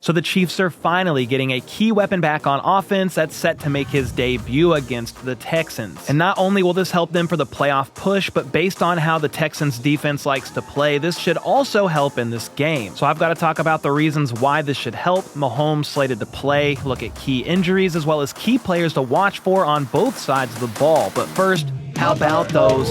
So the Chiefs are finally getting a key weapon back on offense that's set to make his debut against the Texans. And not only will this help them for the playoff push, but based on how the Texans defense likes to play, this should also help in this game. So I've got to talk about the reasons why this should help. Mahomes slated to play, look at key injuries, as well as key players to watch for on both sides of the ball. But first, how about those?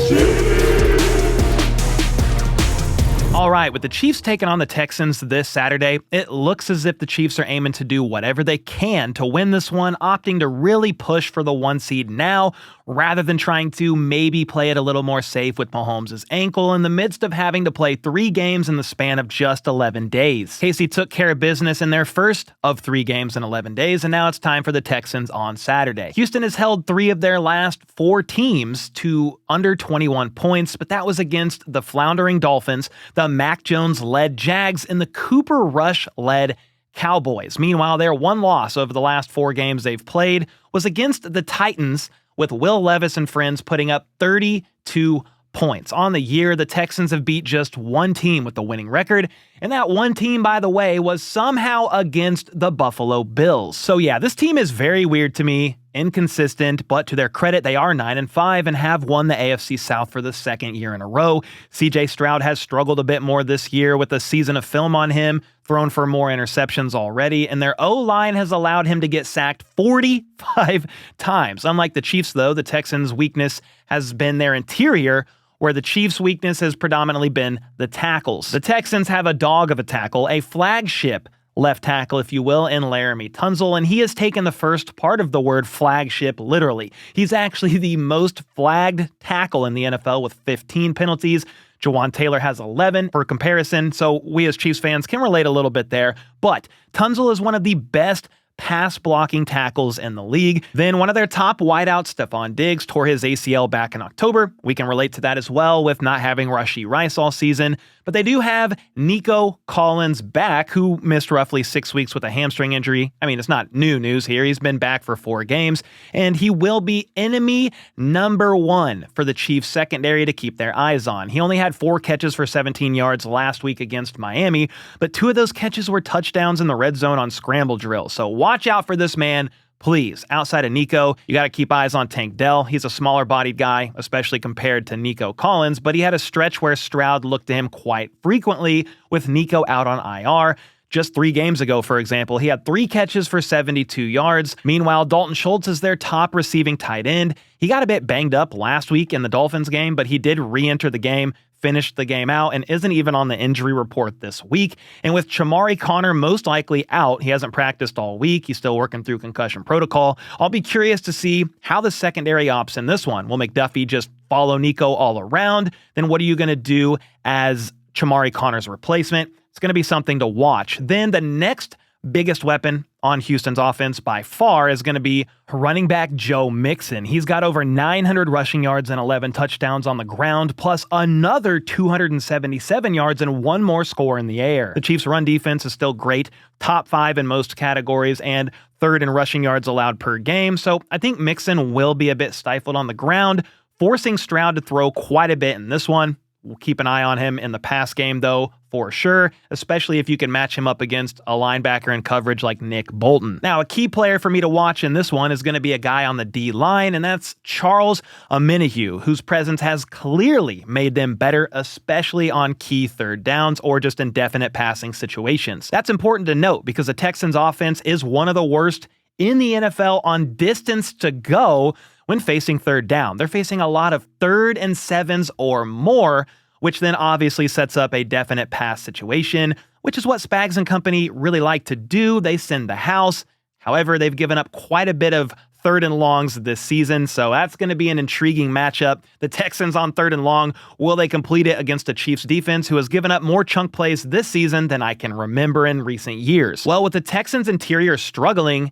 All right, with the Chiefs taking on the Texans this Saturday, it looks as if the Chiefs are aiming to do whatever they can to win this one, opting to really push for the 1 seed now, rather than trying to maybe play it a little more safe with Mahomes' ankle in the midst of having to play 3 games in the span of just 11 days. Casey took care of business in their first of 3 games in 11 days, and now it's time for the Texans on Saturday. Houston has held 3 of their last 4 teams to under 21 points, but that was against the floundering Dolphins, the Mac Jones-led Jags, and the Cooper Rush-led Cowboys. Meanwhile, their one loss over the last 4 games they've played was against the Titans, with Will Levis and friends putting up 32 points. On the year, the Texans have beat just 1 team with the winning record, and that 1 team, by the way, was somehow against the Buffalo Bills. So yeah, this team is very weird to me, inconsistent, but to their credit, they are 9-5 and have won the AFC South for the 2nd year in a row. CJ Stroud has struggled a bit more this year with a season of film on him, thrown for more interceptions already, and their O-line has allowed him to get sacked 45 times. Unlike the Chiefs, though, the Texans' weakness has been their interior, where the Chiefs' weakness has predominantly been the tackles. The Texans have a dog of a tackle, a flagship left tackle, if you will, in Laramie Tunsil, and he has taken the first part of the word flagship literally. He's actually the most flagged tackle in the NFL with 15 penalties. Jawan Taylor has 11 for comparison, so we as Chiefs fans can relate a little bit there. But Tunsil is one of the best pass-blocking tackles in the league. Then one of their top wideouts, Stephon Diggs, tore his ACL back in October. We can relate to that as well with not having Rashee Rice all season. But they do have Nico Collins back, who missed roughly 6 weeks with a hamstring injury. I mean, it's not new news here. He's been back for 4 games, and he will be enemy number 1 for the Chiefs secondary to keep their eyes on. He only had 4 catches for 17 yards last week against Miami, but 2 of those catches were touchdowns in the red zone on scramble drills. So watch out for this man, please. Outside of Nico, you got to keep eyes on Tank Dell. He's a smaller-bodied guy, especially compared to Nico Collins, but he had a stretch where Stroud looked to him quite frequently with Nico out on IR. Just 3 games ago, for example, he had 3 catches for 72 yards. Meanwhile, Dalton Schultz is their top receiving tight end. He got a bit banged up last week in the Dolphins game, but he did re-enter the game, finished the game out, and isn't even on the injury report this week. And with Chamari Connor most likely out, he hasn't practiced all week. He's still working through concussion protocol. I'll be curious to see how the secondary ops in this one. Will McDuffie just follow Nico all around? Then what are you going to do as Chamari Connor's replacement? It's going to be something to watch. Then the next biggest weapon on Houston's offense by far is going to be running back Joe Mixon. He's got over 900 rushing yards and 11 touchdowns on the ground, plus another 277 yards and 1 more score in the air. The Chiefs' run defense is still great, top 5 in most categories, and 3rd in rushing yards allowed per game. So I think Mixon will be a bit stifled on the ground, forcing Stroud to throw quite a bit in this one. We'll keep an eye on him in the pass game, though, for sure, especially if you can match him up against a linebacker in coverage like Nick Bolton. Now, a key player for me to watch in this one is going to be a guy on the D-line, and that's Charles Omenihu, whose presence has clearly made them better, especially on key 3rd downs or just indefinite passing situations. That's important to note because the Texans' offense is one of the worst in the NFL on distance to go when facing 3rd down. They're facing a lot of 3rd and 7s or more, which then obviously sets up a definite pass situation, which is what Spags and company really like to do. They send the house. However, they've given up quite a bit of 3rd and longs this season, so that's going to be an intriguing matchup. The Texans on 3rd and long, will they complete it against a Chiefs defense who has given up more chunk plays this season than I can remember in recent years? Well, with the Texans interior struggling,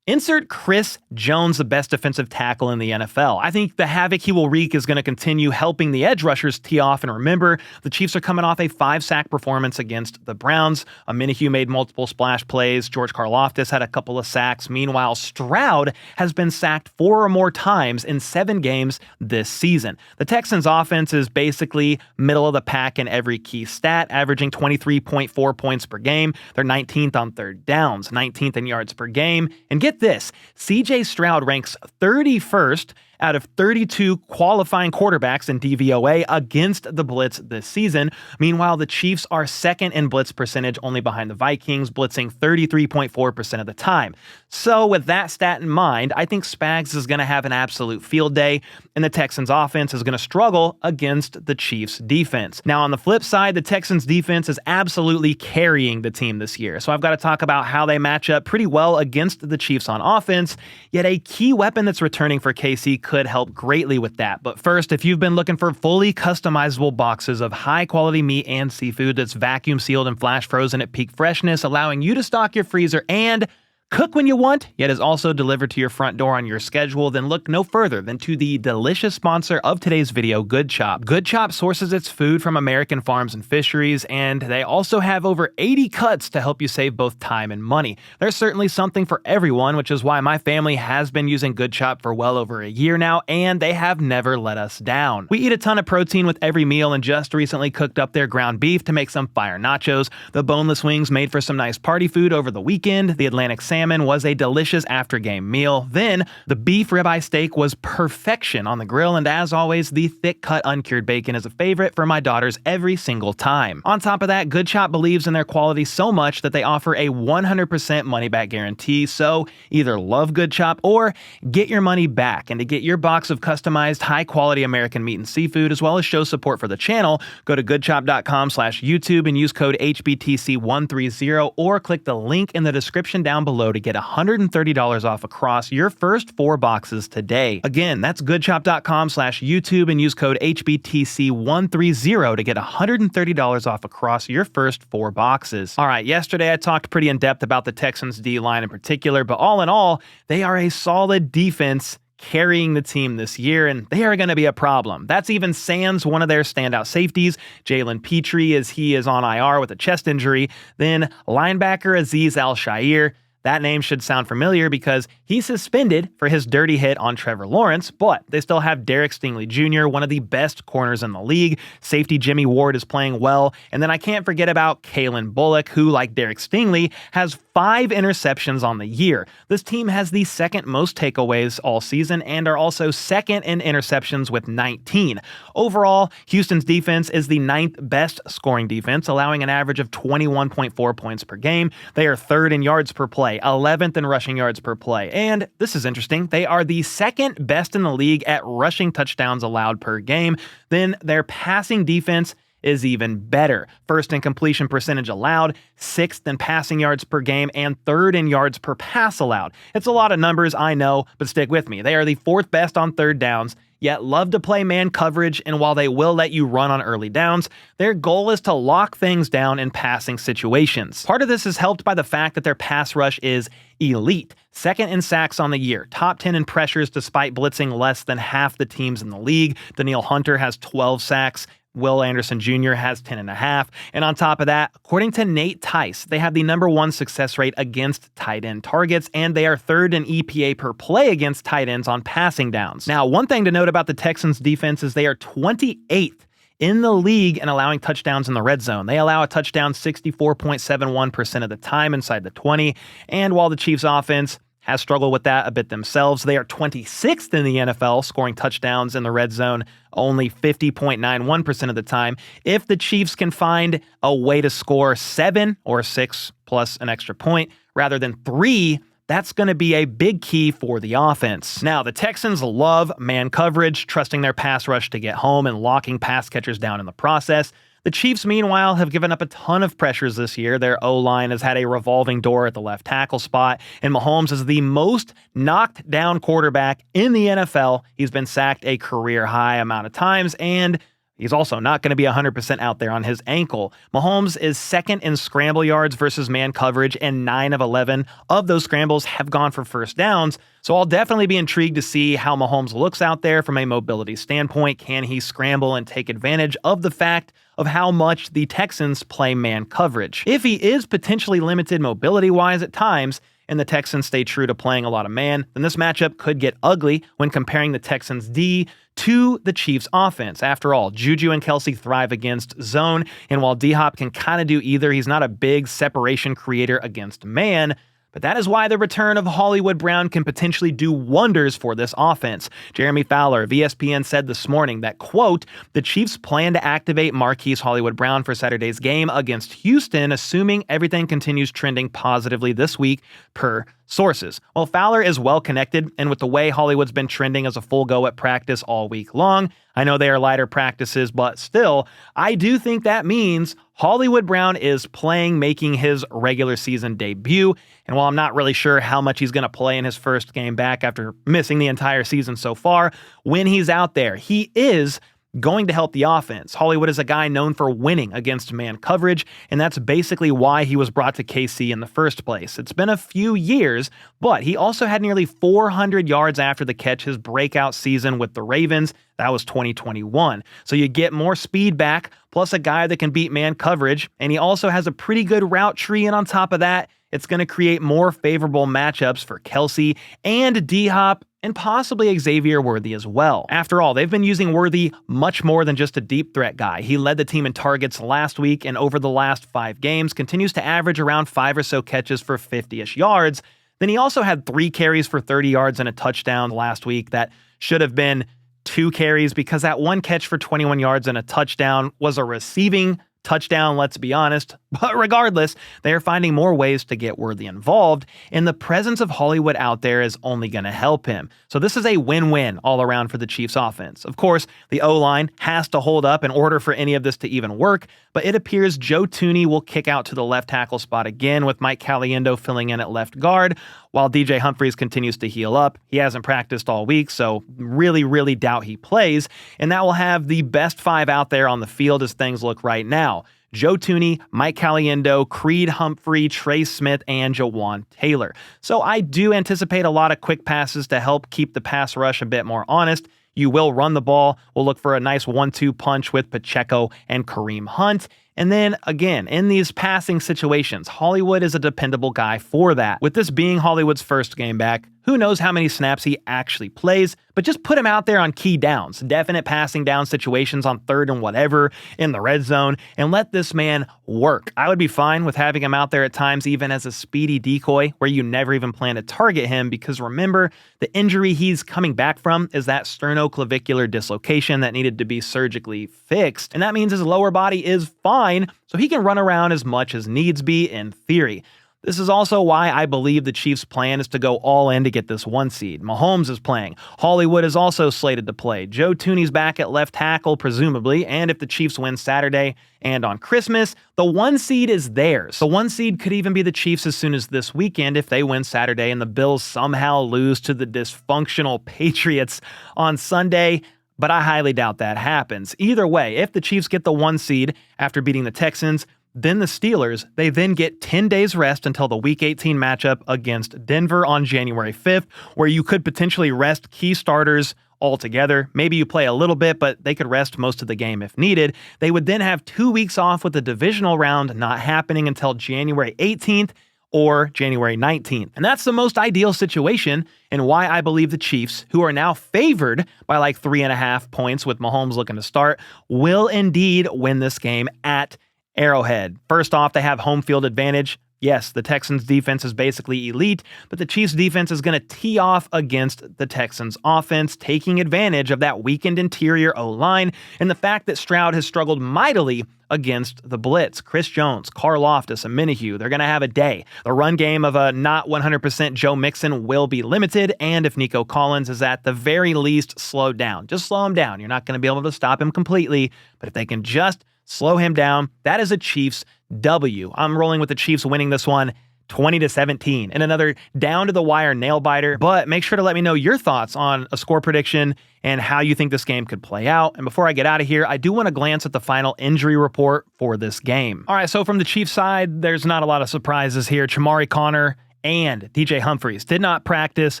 Insert Chris Jones, the best defensive tackle in the NFL. I think the havoc he will wreak is going to continue helping the edge rushers tee off. And remember, the Chiefs are coming off a 5-sack performance against the Browns. Omenihu made multiple splash plays. George Karlaftis had a couple of sacks. Meanwhile, Stroud has been sacked 4 or more times in 7 games this season. The Texans offense is basically middle of the pack in every key stat, averaging 23.4 points per game. They're 19th on third downs, 19th in yards per game. And get this, CJ Stroud ranks 31st out of 32 qualifying quarterbacks in DVOA against the Blitz this season. Meanwhile, the Chiefs are second in blitz percentage, only behind the Vikings, blitzing 33.4% of the time. So with that stat in mind, I think Spags is going to have an absolute field day, and the Texans offense is going to struggle against the Chiefs defense. Now, on the flip side, the Texans defense is absolutely carrying the team this year. So I've got to talk about how they match up pretty well against the Chiefs on offense, yet a key weapon that's returning for KC could help greatly with that. But first, if you've been looking for fully customizable boxes of high-quality meat and seafood that's vacuum sealed and flash frozen at peak freshness, allowing you to stock your freezer and cook when you want, yet is also delivered to your front door on your schedule, then look no further than to the delicious sponsor of today's video, Good Chop. Good Chop sources its food from American farms and fisheries, and they also have over 80 cuts to help you save both time and money. There's certainly something for everyone, which is why my family has been using Good Chop for well over a year now, and they have never let us down. We eat a ton of protein with every meal and just recently cooked up their ground beef to make some fire nachos. The boneless wings made for some nice party food over the weekend. The Atlantic salmon was a delicious after-game meal. Then, the beef ribeye steak was perfection on the grill, and as always, the thick-cut uncured bacon is a favorite for my daughters every single time. On top of that, Good Chop believes in their quality so much that they offer a 100% money-back guarantee, so either love Good Chop or get your money back. And to get your box of customized, high-quality American meat and seafood, as well as show support for the channel, go to goodchop.com/YouTube and use code HBTC130 or click the link in the description down below to get $130 off across your first 4 boxes today. Again, that's goodchop.com/YouTube and use code HBTC130 to get $130 off across your first 4 boxes. All right, yesterday I talked pretty in depth about the Texans D-line in particular, but all in all, they are a solid defense carrying the team this year, and they are going to be a problem. That's even sans one of their standout safeties, Jalen Petrie, as he is on IR with a chest injury. Then linebacker Azeez Al-Shaair. That name should sound familiar because he's suspended for his dirty hit on Trevor Lawrence, but they still have Derek Stingley Jr., one of the best corners in the league. Safety Jimmy Ward is playing well. And then I can't forget about Kalen Bullock, who, like Derek Stingley, has 5 interceptions on the year. This team has the second most takeaways all season and are also second in interceptions with 19. Overall, Houston's defense is the 9th best scoring defense, allowing an average of 21.4 points per game. They are 3rd in yards per play, 11th in rushing yards per play. And this is interesting, they are the 2nd best in the league at rushing touchdowns allowed per game. Then their passing defense is even better. 1st in completion percentage allowed, 6th in passing yards per game, and 3rd in yards per pass allowed. It's a lot of numbers, I know, but stick with me. They are the 4th best on third downs, yet love to play man coverage, and while they will let you run on early downs, their goal is to lock things down in passing situations. Part of this is helped by the fact that their pass rush is elite. 2nd in sacks on the year, top 10 in pressures despite blitzing less than half the teams in the league. Danielle Hunter has 12 sacks. Will Anderson Jr. has 10.5. And on top of that, according to Nate Tice, they have the #1 success rate against tight end targets, and they are 3rd in EPA per play against tight ends on passing downs. Now, one thing to note about the Texans defense is they are 28th in the league in allowing touchdowns in the red zone. They allow a touchdown 64.71% of the time inside the 20. And while the Chiefs offense has struggled with that a bit themselves, they are 26th in the NFL, scoring touchdowns in the red zone only 50.91% of the time. If the Chiefs can find a way to score 7 or 6 plus an extra point rather than 3, that's going to be a big key for the offense. Now, the Texans love man coverage, trusting their pass rush to get home and locking pass catchers down in the process. The Chiefs, meanwhile, have given up a ton of pressures this year. Their O-line has had a revolving door at the left tackle spot, and Mahomes is the most knocked down quarterback in the NFL. He's been sacked a career-high amount of times, and He's also not going to be 100% out there on his ankle. Mahomes is second in scramble yards versus man coverage, and 9 of 11 of those scrambles have gone for first downs. So I'll definitely be intrigued to see how Mahomes looks out there from a mobility standpoint. Can he scramble and take advantage of the fact of how much the Texans play man coverage? If he is potentially limited mobility-wise at times, and the Texans stay true to playing a lot of man, then this matchup could get ugly when comparing the Texans' D to the Chiefs' offense. After all, Juju and Kelsey thrive against zone, and while D-Hop can kind of do either, he's not a big separation creator against man. But that is why the return of Hollywood Brown can potentially do wonders for this offense. Jeremy Fowler of ESPN said this morning that, quote, the Chiefs plan to activate Marquise Hollywood Brown for Saturday's game against Houston, assuming everything continues trending positively this week, per sources. While Fowler is well connected, and with the way Hollywood's been trending as a full go at practice all week long, I know they are lighter practices, but still, I do think that means Hollywood Brown is playing, making his regular season debut. And while I'm not really sure how much he's going to play in his first game back after missing the entire season so far, when he's out there, he is going to help the offense. Hollywood is a guy known for winning against man coverage, and that's basically why he was brought to KC in the first place. It's been a few years, but he also had nearly 400 yards after the catch his breakout season with the Ravens. That was 2021. So you get more speed back, plus a guy that can beat man coverage, and he also has a pretty good route tree, and on top of that, it's going to create more favorable matchups for Kelsey and D-Hop, and possibly Xavier Worthy as well. After all, they've been using Worthy much more than just a deep threat guy. He led the team in targets last week, and over the last 5 games continues to average around 5 or so catches for 50-ish yards. Then he also had 3 carries for 30 yards and a touchdown last week that should have been 2 carries, because that 1 catch for 21 yards and a touchdown was a receiving touchdown, let's be honest. But regardless, they are finding more ways to get Worthy involved, and the presence of Hollywood out there is only going to help him. So this is a win-win all around for the Chiefs offense. Of course, the O-line has to hold up in order for any of this to even work, but it appears Joe Thuney will kick out to the left tackle spot again, with Mike Caliendo filling in at left guard, while DJ Humphries continues to heal up. He hasn't practiced all week, so really doubt he plays, and that will have the best 5 out there on the field as things look right now. Joe Thuney, Mike Caliendo, Creed Humphrey, Trey Smith, and Jawan Taylor. So I do anticipate a lot of quick passes to help keep the pass rush a bit more honest. You will run the ball. We'll look for a nice 1-2 punch with Pacheco and Kareem Hunt. And then, again, in these passing situations, Hollywood is a dependable guy for that. With this being Hollywood's first game back, who knows how many snaps he actually plays, but just put him out there on key downs, definite passing down situations on 3rd and whatever in the red zone, and let this man work. I would be fine with having him out there at times even as a speedy decoy where you never even plan to target him, because remember, the injury he's coming back from is that sternoclavicular dislocation that needed to be surgically fixed, and that means his lower body is fine, so he can run around as much as needs be in theory. This is also why I believe the Chiefs' plan is to go all in to get this 1 seed. Mahomes is playing. Hollywood is also slated to play. Joe Thuney's back at left tackle, presumably, and if the Chiefs win Saturday and on Christmas, the 1 seed is theirs. The 1 seed could even be the Chiefs as soon as this weekend if they win Saturday and the Bills somehow lose to the dysfunctional Patriots on Sunday, but I highly doubt that happens. Either way, if the Chiefs get the 1 seed after beating the Texans, then the Steelers, they then get 10 days rest until the Week 18 matchup against Denver on January 5th, where you could potentially rest key starters altogether. Maybe you play a little bit, but they could rest most of the game if needed. They would then have 2 weeks off, with the divisional round not happening until January 18th or January 19th. And that's the most ideal situation, and why I believe the Chiefs, who are now favored by like 3.5 points with Mahomes looking to start, will indeed win this game at Arrowhead. First off, they have home field advantage. Yes, the Texans defense is basically elite, but the Chiefs defense is going to tee off against the Texans offense, taking advantage of that weakened interior O-line and the fact that Stroud has struggled mightily against the Blitz. Chris Jones, Karlaftis, and Minihue, they're going to have a day. The run game of a not 100% Joe Mixon will be limited, and if Nico Collins is at the very least slowed down, just slow him down. You're not going to be able to stop him completely, but if they can just slow him down, that is a Chiefs W. I'm rolling with the Chiefs winning this one 20-17 in another down-to-the-wire nail-biter. But make sure to let me know your thoughts on a score prediction and how you think this game could play out. And before I get out of here, I do want to glance at the final injury report for this game. All right, so from the Chiefs side, there's not a lot of surprises here. Chamari Connor and DJ Humphries did not practice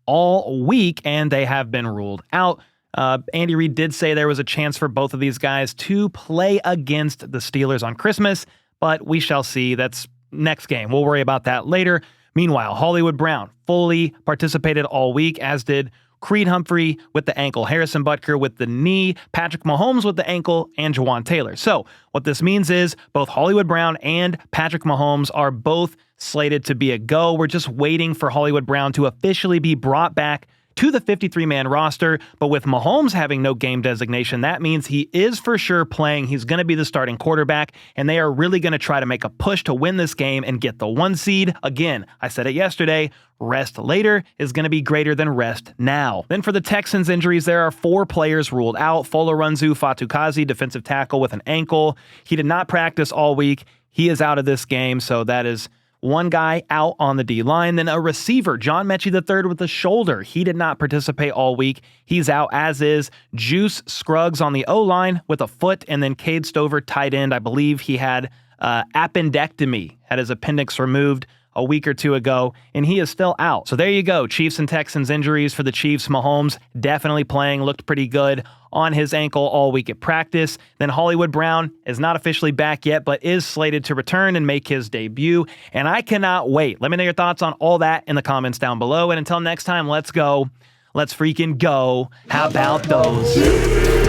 all week, and they have been ruled out. Andy Reid did say there was a chance for both of these guys to play against the Steelers on Christmas, but we shall see. That's next game. We'll worry about that later. Meanwhile, Hollywood Brown fully participated all week, as did Creed Humphrey with the ankle, Harrison Butker with the knee, Patrick Mahomes with the ankle, and Jawan Taylor. So what this means is both Hollywood Brown and Patrick Mahomes are both slated to be a go. We're just waiting for Hollywood Brown to officially be brought back to the 53-man roster, but with Mahomes having no game designation, that means he is for sure playing. He's going to be the starting quarterback, and they are really going to try to make a push to win this game and get the 1 seed. Again, I said it yesterday, rest later is going to be greater than rest now. Then for the Texans injuries, there are 4 players ruled out. Folorunzu Fatukazi, defensive tackle with an ankle. He did not practice all week. He is out of this game, so that is one guy out on the D-line. Then a receiver, John Mechie III with a shoulder. He did not participate all week. He's out, as is Juice Scruggs on the O-line with a foot, and then Cade Stover, tight end. I believe he had appendectomy, had his appendix removed a week or two ago, and he is still out. So there you go. Chiefs and Texans injuries for the Chiefs. Mahomes definitely playing, looked pretty good on his ankle all week at practice. Then Hollywood Brown is not officially back yet, but is slated to return and make his debut. And I cannot wait. Let me know your thoughts on all that in the comments down below. And until next time, let's go. Let's freaking go. How about those?